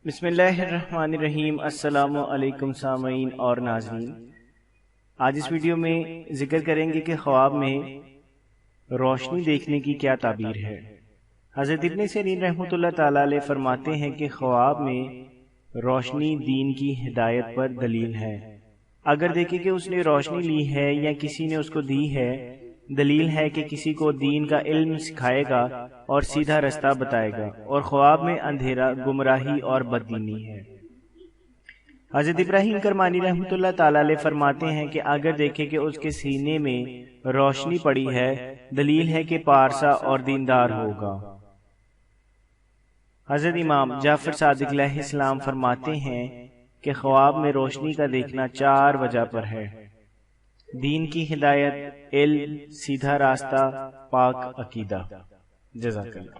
بسم اللہ الرحمن الرحیم۔ السلام علیکم سامعین اور ناظرین، آج اس ویڈیو میں ذکر کریں گے کہ خواب میں روشنی دیکھنے کی کیا تعبیر ہے۔ حضرت ابن سیرین رحمۃ اللہ تعالی علیہ فرماتے ہیں کہ خواب میں روشنی دین کی ہدایت پر دلیل ہے۔ اگر دیکھیں کہ اس نے روشنی لی ہے یا کسی نے اس کو دی ہے، دلیل ہے کہ کسی کو دین کا علم سکھائے گا اور سیدھا رستہ بتائے گا، اور خواب میں اندھیرا گمراہی اور بددینی ہے۔ حضرت ابراہیم کرمانی رحمۃ اللہ تعالی علیہ فرماتے ہیں کہ اگر دیکھیں کہ اس کے سینے میں روشنی پڑی ہے، دلیل ہے کہ پارسا اور دیندار ہوگا۔ حضرت امام جعفر صادق علیہ السلام فرماتے ہیں کہ خواب میں روشنی کا دیکھنا 4 وجہ پر ہے: دین کی ہدایت، علم، سیدھا راستہ، پاک عقیدہ۔ جزاک اللہ۔